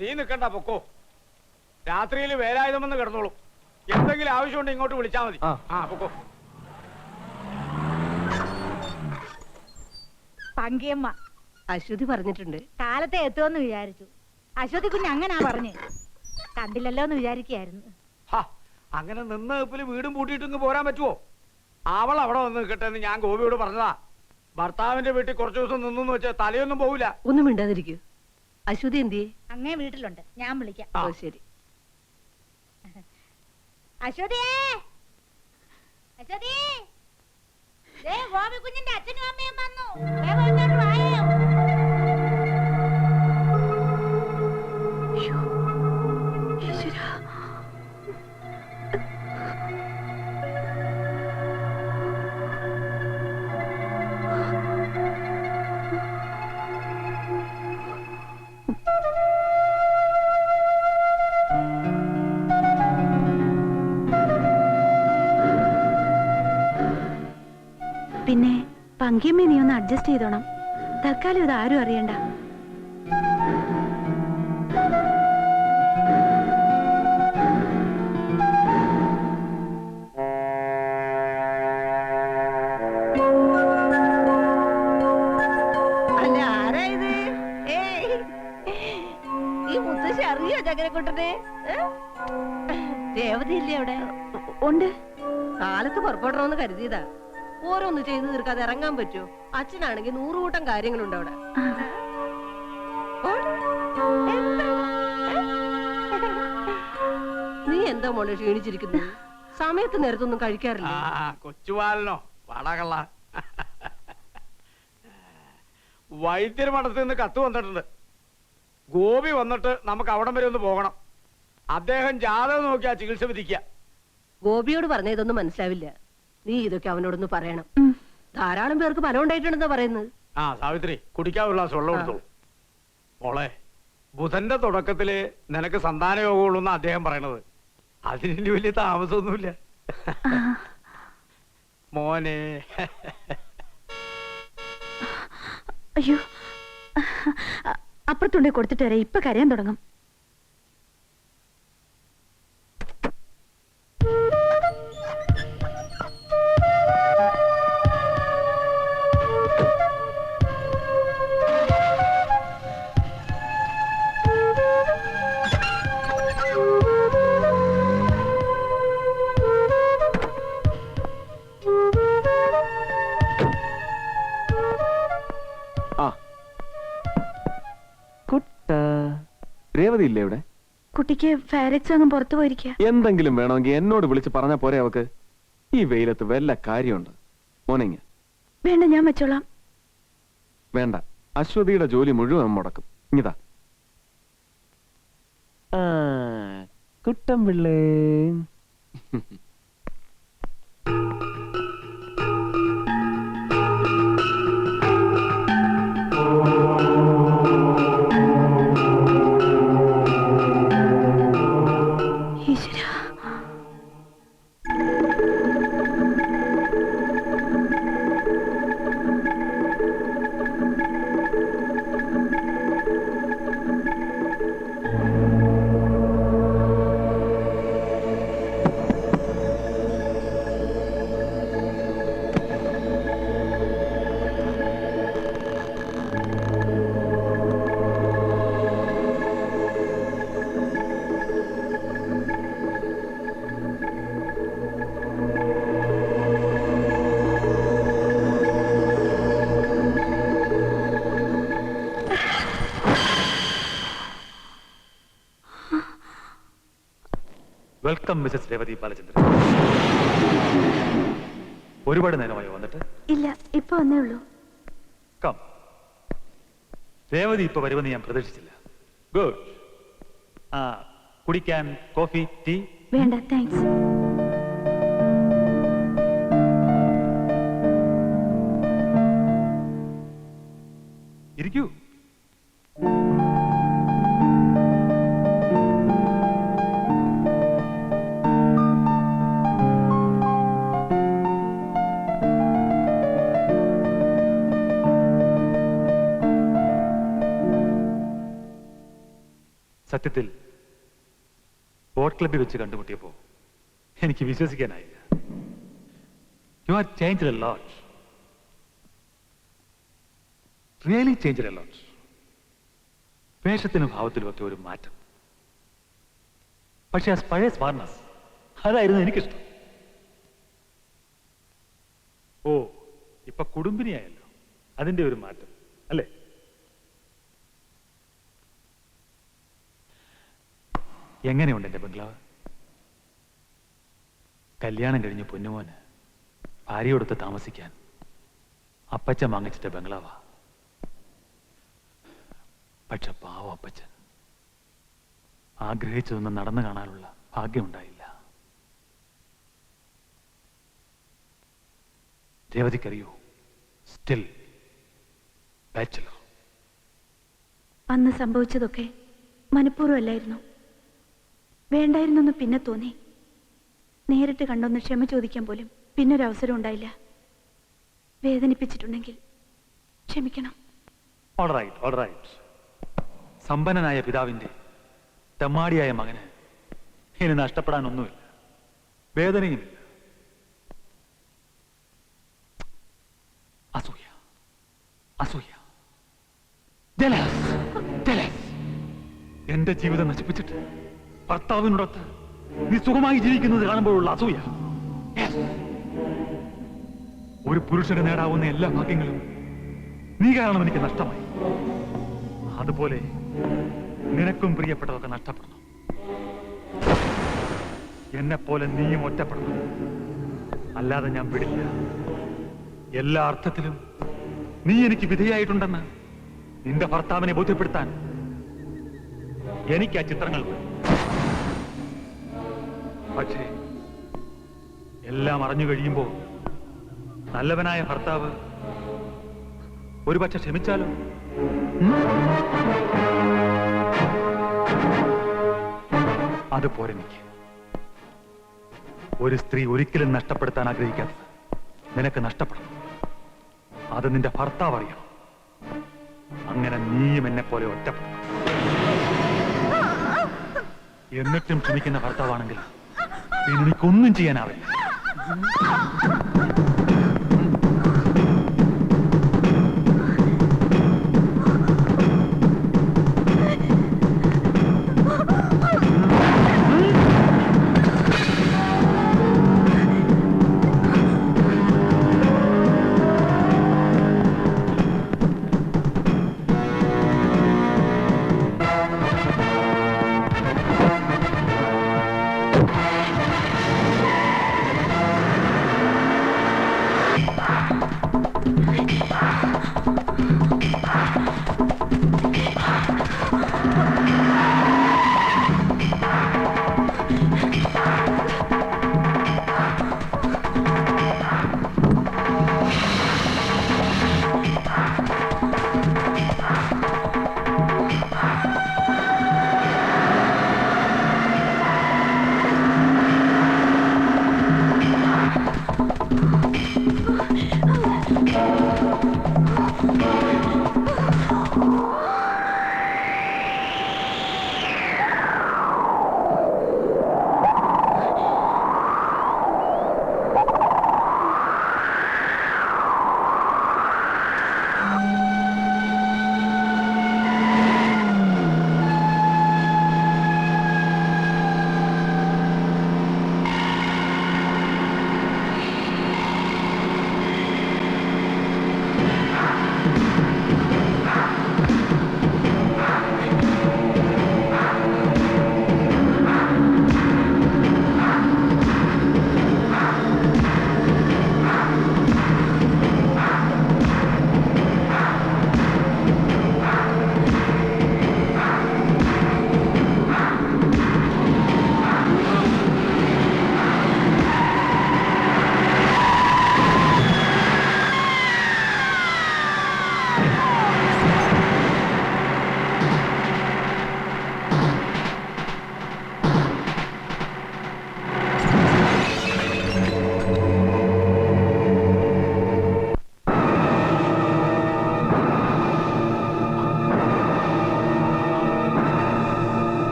നീ നിക്കണ്ട പൊക്കോ. രാത്രിയിൽ വേലായുധം വന്ന് കിടന്നോളൂ. എന്തെങ്കിലും ആവശ്യമുണ്ട് ഇങ്ങോട്ട് വിളിച്ചാൽ മതി. പൊക്കോ. പങ്കിയമ്മ അശ്വതി പറഞ്ഞിട്ടുണ്ട് കാലത്തെ എത്തുമെന്ന് വിചാരിച്ചു. അശ്വതി കുഞ്ഞ് അങ്ങനാ പറഞ്ഞു. കണ്ടില്ലല്ലോ എന്ന് വിചാരിക്കായിരുന്നു. അങ്ങനെ നിന്ന് വീടും പൂട്ടിയിട്ട് ഇങ്ങ് പോരാൻ പറ്റുമോ? അവൾ അവിടെ വന്ന് നിൽക്കട്ടെ എന്ന് ഞാൻ ഗോപിയോട് പറഞ്ഞതാ. ഭർത്താവിന്റെ വീട്ടിൽ കുറച്ചു ദിവസം നിന്നു വെച്ചാൽ തലയൊന്നും പോവില്ല. ഒന്നും മിണ്ടാതിരിക്കൂ. അശ്വതി എന്തിയെ? അങ്ങേ വീട്ടിലുണ്ട്, ഞാൻ വിളിക്കാം. ശരി. അശ്വതിയേ, അശ്വതി, ഗോപി കുഞ്ഞിന്റെ അച്ഛനും അമ്മയും വന്നു. പിന്നെ പങ്കിയമ്മ നീ ഒന്ന് അഡ്ജസ്റ്റ് ചെയ്തോണം. തൽക്കാലം ഇത് ആരും അറിയണ്ട. അല്ല, ആരാ ഇത്? ഈ മുത്തശ്ശി അറിയോ ചക്കരക്കുട്ടനെ? രേവതിയില്ലേ അവിടെ? ഉണ്ട്. കാലത്ത് പുറപ്പെടണമെന്ന് കരുതിയതാ. ഓരോന്ന് ചെയ്തു തീർക്കാതെ ഇറങ്ങാൻ പറ്റുമോ? അച്ഛനാണെങ്കിൽ 100 കൂട്ടം കാര്യങ്ങളുണ്ട് അവിടെ. നീ എന്താ മോളെ ക്ഷീണിച്ചിരിക്കുന്നു? സമയത്ത് നേരത്തൊന്നും കഴിക്കാറില്ല. കൊച്ചുപാലനോ വടകള്ള. വൈദ്യർ മഠത്തിൽ നിന്ന് കത്ത് വന്നിട്ടുണ്ട്. ഗോപി വന്നിട്ട് നമുക്ക് അവിടം വരെ ഒന്ന് പോകണം. അദ്ദേഹം ജാതകം നോക്കിയാ ചികിത്സ വിധിക്കുക. ഗോപിയോട് പറഞ്ഞ ഇതൊന്നും മനസ്സിലാവില്ല. നീ ഇതൊക്കെ അവനോടൊന്ന് പറയണം. ധാരാളം പേർക്ക് ഫലം ഉണ്ടായിട്ടുണ്ടെന്നാ പറയുന്നത്. സാവിത്രി, കുടിക്കാനുള്ള വെള്ളം കൊടുത്തോളൂ. മോളെ, ബുധന്റെ തുടക്കത്തില് നിനക്ക് സന്താനയോഗമുള്ളൂ എന്ന് അദ്ദേഹം പറയണത്. അതിന് വലിയ താമസമൊന്നുമില്ല മോനെ. അയ്യോ, അപ്പുറത്തുണ്ടേ കൊടുത്തിട്ട് വരെ. ഇപ്പൊ കരയാൻ തുടങ്ങും. രേവതി ഇല്ലേ ഇവിടെ? കുട്ടിക്ക് ഫയർ എക്സാം പുറത്തു പോയിരിക്കുക. എന്തെങ്കിലും വേണമെങ്കിൽ എന്നോട് വിളിച്ച് പറഞ്ഞാ പോരെ അവക്ക്? ഈ വെയിലത്ത് വല്ല കാര്യമുണ്ട് മോനെങ്ങ? വേണ്ട, ഞാൻ വെച്ചോളാം. വേണ്ട, അശ്വതിയുടെ ജോലി മുഴുവൻ മുടക്കും. ഇങ്ങിതാ കുട്ടം പിള്ളേ. Welcome Mrs Revathi Balachandran. ഒരുപാട് നേരമായോ വന്നിട്ട്? ഇല്ല, ഇപ്പൊ വന്നേ ഉള്ളൂ. കം. രേവതി ഇപ്പൊ വരുമെന്ന് ഞാൻ പ്രതീക്ഷിച്ചില്ല. ഗുഡ്. കുടിക്കാൻ കോഫി, ടീ? വേണ്ട, താങ്ക്സ്. ഇരിക്കൂ. സത്യത്തിൽ ബോട്ട് ക്ലബിൽ വെച്ച് കണ്ടുമുട്ടിയപ്പോ എനിക്ക് വിശ്വസിക്കാനായില്ല. You are change a lot, really change a lot. വേഷത്തിനും ഭാവത്തിലും ഒക്കെ ഒരു മാറ്റം. പക്ഷെ ആ പഴയ സ്മാർട്ട്നെസ് അതായിരുന്നു എനിക്കിഷ്ടം. ഓ, ഇപ്പൊ കുടുംബിനിയായല്ലോ, അതിന്റെ ഒരു മാറ്റം അല്ലേ? എങ്ങനെയുണ്ട് എന്റെ ബംഗ്ലാവ്? കല്യാണം കഴിഞ്ഞ് പൊന്നുമോന് ഭാര്യയോടൊത്ത് താമസിക്കാൻ അപ്പച്ചൻ വാങ്ങിച്ചിട്ട ബംഗ്ലാവാ. പക്ഷെ പാവം അപ്പച്ചൻ ആഗ്രഹിച്ചതൊന്നും നടന്നു കാണാനുള്ള ഭാഗ്യമുണ്ടായില്ല. രേവതിക്കറിയോ, സ്റ്റിൽ ബാച്ചലർ. അന്ന് സംഭവിച്ചതൊക്കെ മനഃപൂർവ്വമല്ലായിരുന്നു. വേണ്ടായിരുന്നെന്ന് പിന്നെ തോന്നി. നേരിട്ട് കണ്ടൊന്ന് ക്ഷമ ചോദിക്കാൻ പോലും പിന്നൊരവസരം ഉണ്ടായില്ല. വേദനിപ്പിച്ചിട്ടുണ്ടെങ്കിൽ ക്ഷമിക്കണം. All right, all right. സമ്പന്നനായ പിതാവിന്റെ തെമ്മാടിയായ മകന് ഇനി നഷ്ടപ്പെടാനൊന്നുമില്ല, വേദനയുമില്ല. അസൂയ, അസൂയ, jealous, jealous. എന്റെ ജീവിതം നശിപ്പിച്ചിട്ട് ഭർത്താവിനോടൊത്ത് നീ സുഖമായി ജീവിക്കുന്നത് കാണുമ്പോഴുള്ള അസൂയ. Yes. ഒരു പുരുഷന് നേടാവുന്ന എല്ലാ ഭാഗ്യങ്ങളും നീ കാരണം എനിക്ക് നഷ്ടമായി. അതുപോലെ നിനക്കും പ്രിയപ്പെട്ടതൊക്കെ നഷ്ടപ്പെടണം. എന്നെ പോലെ നീയും ഒറ്റപ്പെടണം. അല്ലാതെ ഞാൻ വിടില്ല. എല്ലാ അർത്ഥത്തിലും നീ എനിക്ക് വിധേയായിട്ടുണ്ടെന്ന് നിന്റെ ഭർത്താവിനെ ബോധ്യപ്പെടുത്താൻ എനിക്ക് ആ ചിത്രങ്ങൾ മതി. പക്ഷേ എല്ലാം അറിഞ്ഞു കഴിയുമ്പോൾ നല്ലവനായ ഭർത്താവ് ഒരുപക്ഷെ ക്ഷമിച്ചാലോ? അതുപോലെ എനിക്ക് ഒരു സ്ത്രീ ഒരിക്കലും നഷ്ടപ്പെടുത്താൻ ആഗ്രഹിക്കാത്തത് നിനക്ക് നഷ്ടപ്പെടണം. അത് നിന്റെ ഭർത്താവ് അറിയണം. അങ്ങനെ നീയും എന്നെ പോലെ ഒറ്റപ്പെടും. എന്നിട്ടും ക്ഷമിക്കുന്ന ഭർത്താവാണെങ്കിൽ പിന്നെ എനിക്കൊന്നും ചെയ്യാനാവില്ല.